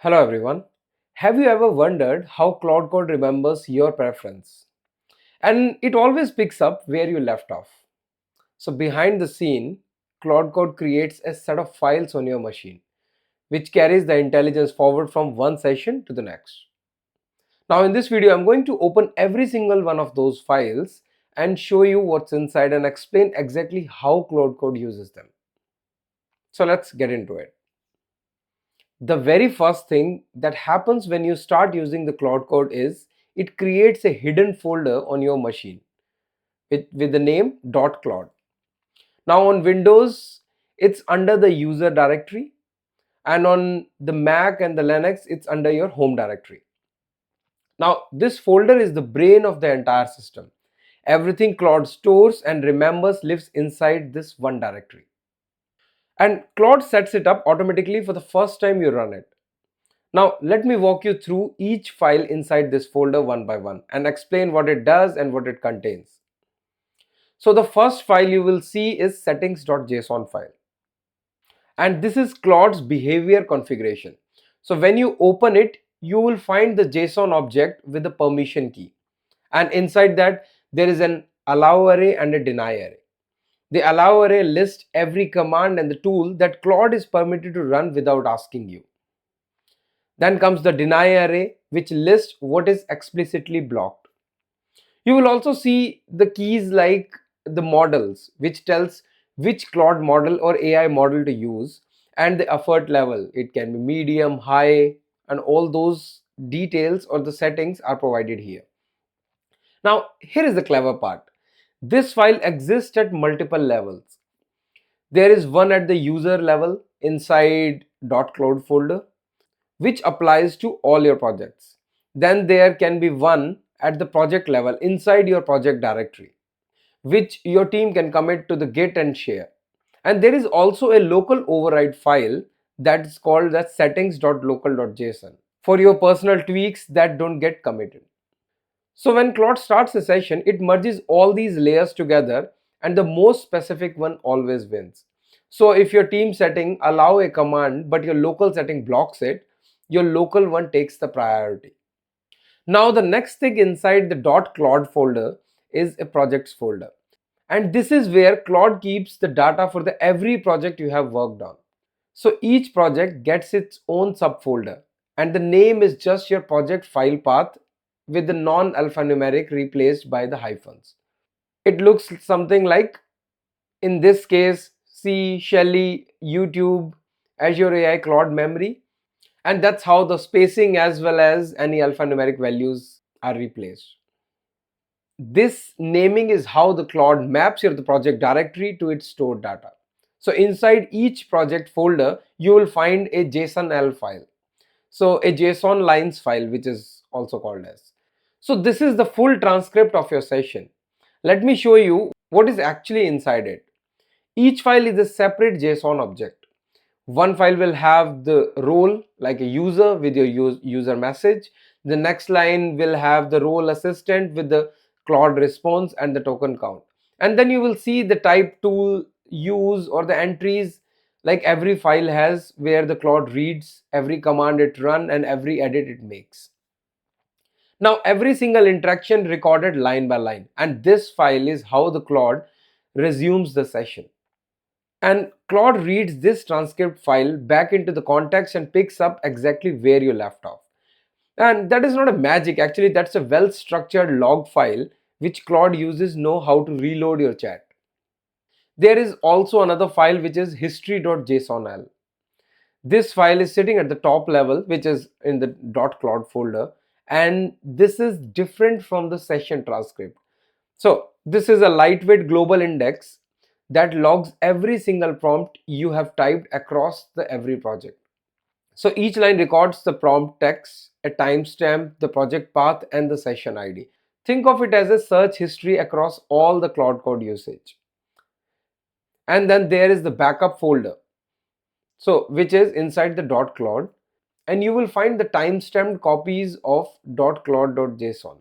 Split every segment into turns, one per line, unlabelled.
Hello everyone. Have you ever wondered how Claude Code remembers your preference? And it always picks up where you left off. So behind the scene, Claude Code creates a set of files on your machine, which carries the intelligence forward from one session to the next. Now in this video, I'm going to open every single one of those files and show you what's inside and explain exactly how Claude Code uses them. So let's get into it. The very first thing that happens when you start using the Claude Code is it creates a hidden folder on your machine with the name .claude. Now on Windows, it's under the user directory, and on the Mac and the Linux, it's under your home directory. Now this folder is the brain of the entire system. Everything Claude stores and remembers lives inside this one directory. And Claude sets it up automatically for the first time you run it. Now let me walk you through each file inside this folder one by one and explain what it does and what it contains. So the first file you will see is settings.json file, and this is Claude's behavior configuration. So when you open it, you will find the JSON object with the permission key, and inside that there is an allow array and a deny array. The allow array lists every command and the tool that Claude is permitted to run without asking you. Then comes the deny array, which lists what is explicitly blocked. You will also see the keys like the models, which tells which Claude model or AI model to use, and the effort level. It can be medium, high, and all those details or the settings are provided here. Now, here is the clever part. This file exists at multiple levels. There is one at the user level inside .claude folder, which applies to all your projects. Then there can be one at the project level inside your project directory, which your team can commit to the Git and share. And there is also a local override file that is called the settings.local.json for your personal tweaks that don't get committed. So when Claude starts a session, it merges all these layers together and the most specific one always wins. So if your team setting allow a command but your local setting blocks it, your local one takes the priority. Now the next thing inside the .claude folder is a projects folder. And this is where Claude keeps the data for every project you have worked on. So each project gets its own subfolder, and the name is just your project file path with the non-alphanumeric replaced by the hyphens. It looks something like, in this case, C, Shelly, YouTube, Azure AI, Claude Memory, and that's how the spacing as well as any alphanumeric values are replaced. This naming is how the Claude maps the project directory to its stored data. So inside each project folder, you will find a JSON-L file. So a JSON lines file, which is also called as. So this is the full transcript of your session. Let me show you what is actually inside it. Each file is a separate JSON object. One file will have the role like a user with your user message. The next line will have the role assistant with the Claude response and the token count. And then you will see the type, tool, use, or the entries like every file has, where the Claude reads every command it runs and every edit it makes. Now every single interaction recorded line by line, and this file is how the Claude resumes the session. And Claude reads this transcript file back into the context and picks up exactly where you left off. And that is not a magic, actually that's a well structured log file which Claude uses know how to reload your chat. There is also another file which is history.jsonl. This file is sitting at the top level, which is in the .claude folder, and this is different from the session transcript. So this is a lightweight global index that logs every single prompt you have typed across every project. So each line records the prompt text, a timestamp, the project path, and the session ID. Think of it as a search history across all the Claude Code usage. And then there is the backup folder, so which is inside the .claude, and you will find the timestamped copies of .claude.json.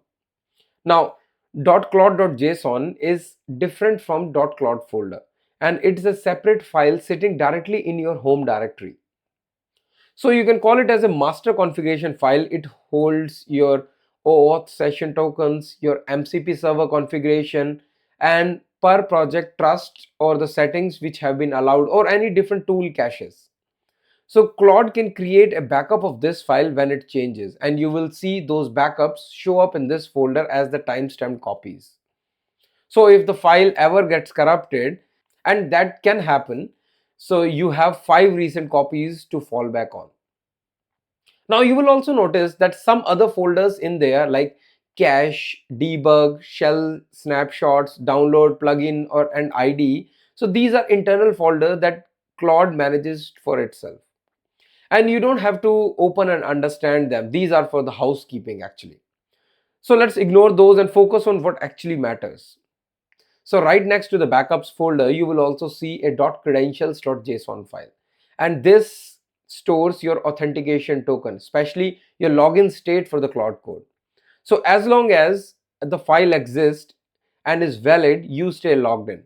Now .claude.json is different from .claude folder, and it's a separate file sitting directly in your home directory. So you can call it as a master configuration file. It holds your OAuth session tokens, your MCP server configuration, and per project trust or the settings which have been allowed, or any different tool caches. So Claude can create a backup of this file when it changes, and you will see those backups show up in this folder as the timestamped copies. So if the file ever gets corrupted, and that can happen, so you have 5 recent copies to fall back on. Now you will also notice that some other folders in there like cache, debug, shell snapshots, download, plugin, or and ID. So these are internal folders that Claude manages for itself. And you don't have to open and understand them. These are for the housekeeping actually. So let's ignore those and focus on what actually matters. So right next to the backups folder, you will also see a .credentials.json file. And this stores your authentication token, especially your login state for the Claude Code. So as long as the file exists and is valid, you stay logged in.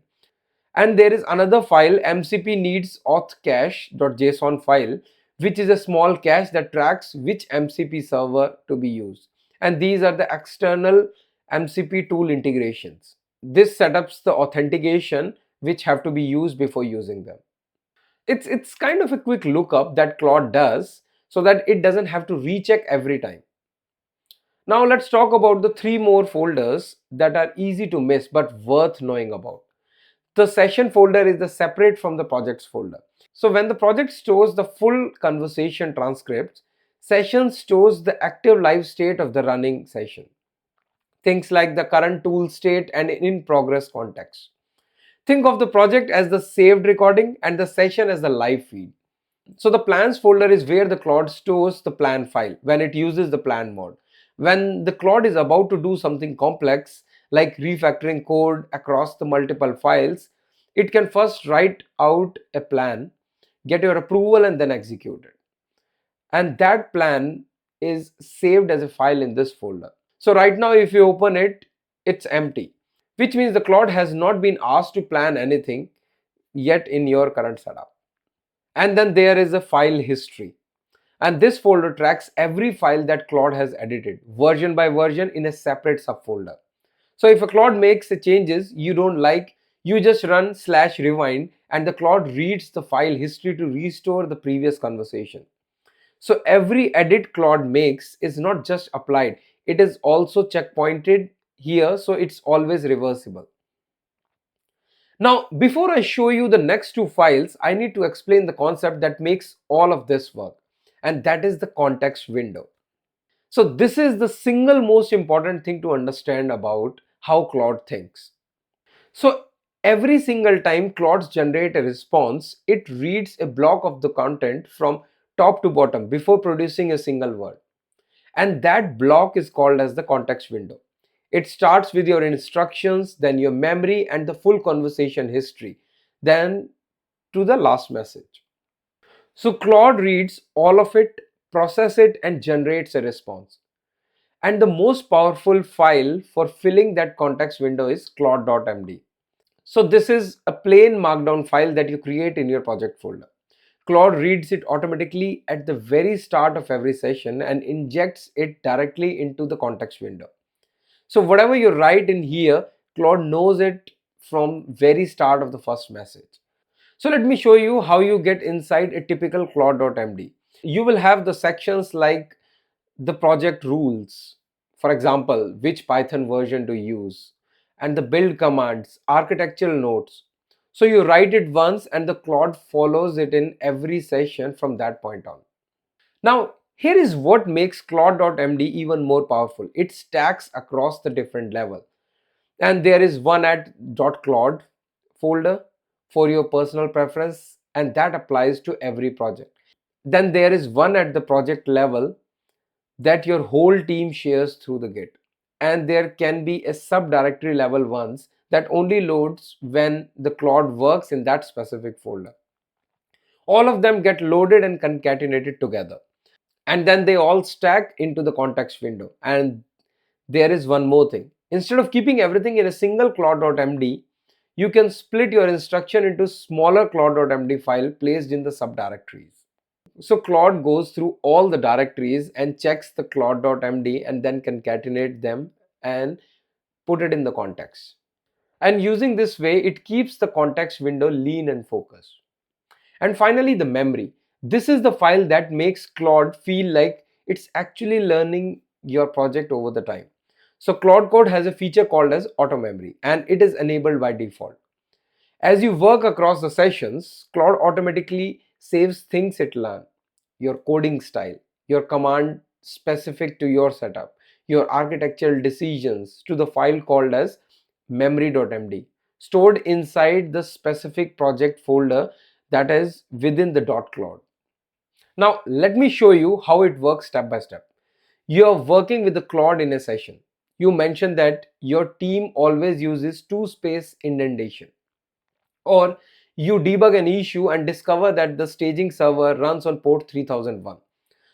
And there is another file, mcp needs auth cache.json file, which is a small cache that tracks which MCP server to be used. And these are the external MCP tool integrations. This setups the authentication which have to be used before using them. It's kind of a quick lookup that Claude does so that it doesn't have to recheck every time. Now let's talk about the 3 more folders that are easy to miss but worth knowing about. The session folder is the separate from the projects folder. So when the project stores the full conversation transcripts, session stores the active live state of the running session. Things like the current tool state and in progress context. Think of the project as the saved recording and the session as the live feed. So the plans folder is where the Claude stores the plan file when it uses the plan mode. When the Claude is about to do something complex like refactoring code across the multiple files, it can first write out a plan, get your approval, and then execute it. And that plan is saved as a file in this folder. So right now if you open it, it's empty, which means the Claude has not been asked to plan anything yet in your current setup. And then there is a file history. And this folder tracks every file that Claude has edited, version by version, in a separate subfolder. So if a Claude makes the changes you don't like, you just run /rewind and the Claude reads the file history to restore the previous conversation. So every edit Claude makes is not just applied, it is also checkpointed here, so it's always reversible. Now, before I show you the next 2 files, I need to explain the concept that makes all of this work, and that is the context window. So this is the single most important thing to understand about how Claude thinks. So every single time Claude generates a response, it reads a block of the content from top to bottom before producing a single word. And that block is called as the context window. It starts with your instructions, then your memory and the full conversation history, then to the last message. So Claude reads all of it, processes it, and generates a response. And the most powerful file for filling that context window is Claude.md. So this is a plain markdown file that you create in your project folder. Claude reads it automatically at the very start of every session and injects it directly into the context window. So whatever you write in here, Claude knows it from very start of the first message. So let me show you how you get inside a typical Claude.md. You will have the sections like the project rules, for example, which Python version to use, and the build commands, architectural notes. So you write it once and the Claude follows it in every session from that point on. Now, here is what makes Claude.md even more powerful. It stacks across the different level. And there is one at .claude folder for your personal preference, and that applies to every project. Then there is one at the project level that your whole team shares through the Git. And there can be a subdirectory level ones that only loads when the Claude works in that specific folder. All of them get loaded and concatenated together. And then they all stack into the context window. And there is one more thing. Instead of keeping everything in a single Claude.md, you can split your instruction into smaller Claude.md file placed in the subdirectories. So Claude goes through all the directories and checks the Claude.md and then concatenate them and put it in the context. And using this way, it keeps the context window lean and focused. And finally, the memory. This is the file that makes Claude feel like it's actually learning your project over the time. So Claude Code has a feature called as automemory, and it is enabled by default. As you work across the sessions, Claude automatically saves things it learned: your coding style, your command specific to your setup, your architectural decisions to the file called as MEMORY.md, stored inside the specific project folder that is within the .claude. Now, let me show you how it works step by step. You are working with the Claude in a session. You mentioned that your team always uses two space indentation, or you debug an issue and discover that the staging server runs on port 3001.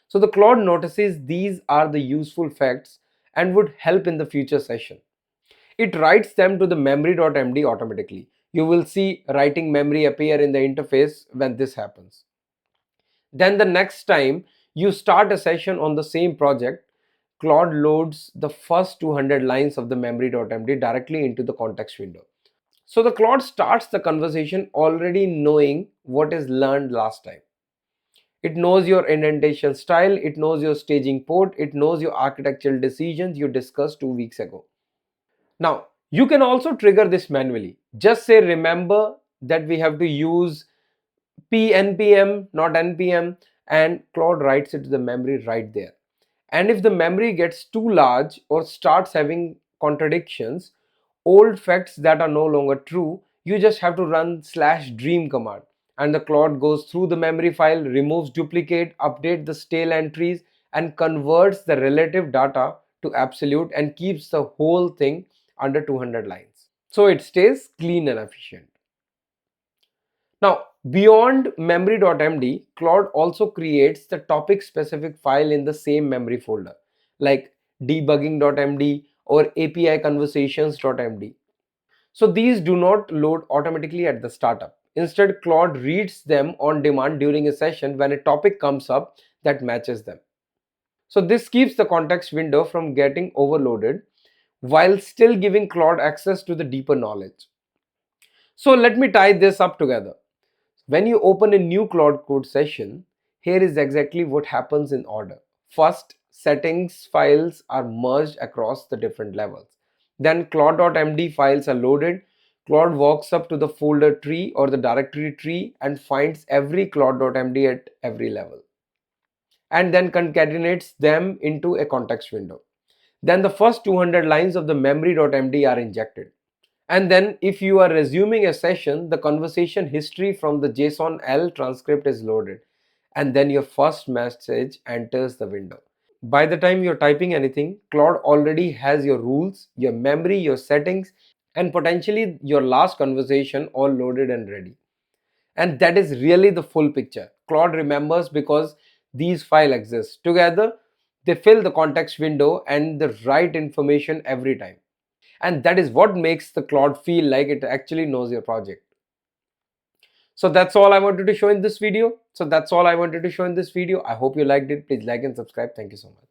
So the Claude notices these are the useful facts and would help in the future session. It writes them to the memory.md automatically. You will see writing memory appear in the interface when this happens. Then the next time you start a session on the same project, Claude loads the first 200 lines of the memory.md directly into the context window. So the Claude starts the conversation already knowing what is learned last time. It knows your indentation style, it knows your staging port, it knows your architectural decisions you discussed 2 weeks ago. Now, you can also trigger this manually. Just say remember that we have to use PNPM, not NPM, and Claude writes it to the memory right there. And if the memory gets too large or starts having contradictions, old facts that are no longer true, you just have to run /dream command, and the Claude goes through the memory file, removes duplicate, updates the stale entries, and converts the relative data to absolute and keeps the whole thing under 200 lines. So it stays clean and efficient. Now, beyond memory.md, Claude also creates the topic specific file in the same memory folder, like debugging.md or API conversations.md. So these do not load automatically at the startup. Instead, Claude reads them on demand during a session when a topic comes up that matches them. So this keeps the context window from getting overloaded while still giving Claude access to the deeper knowledge. So let me tie this up together. When you open a new Claude Code session, here is exactly what happens in order. First, settings files are merged across the different levels. Then Claude.md files are loaded. Claude walks up to the folder tree or the directory tree and finds every Claude.md at every level, and then concatenates them into a context window. Then the first 200 lines of the memory.md are injected. And then if you are resuming a session, the conversation history from the JSON L transcript is loaded. And then your first message enters the window. By the time you're typing anything, Claude already has your rules, your memory, your settings, and potentially your last conversation all loaded and ready. And that is really the full picture. Claude remembers because these files exist. Together, they fill the context window and the right information every time. And that is what makes the Claude feel like it actually knows your project. So that's all I wanted to show in this video. I hope you liked it. Please like and subscribe. Thank you so much.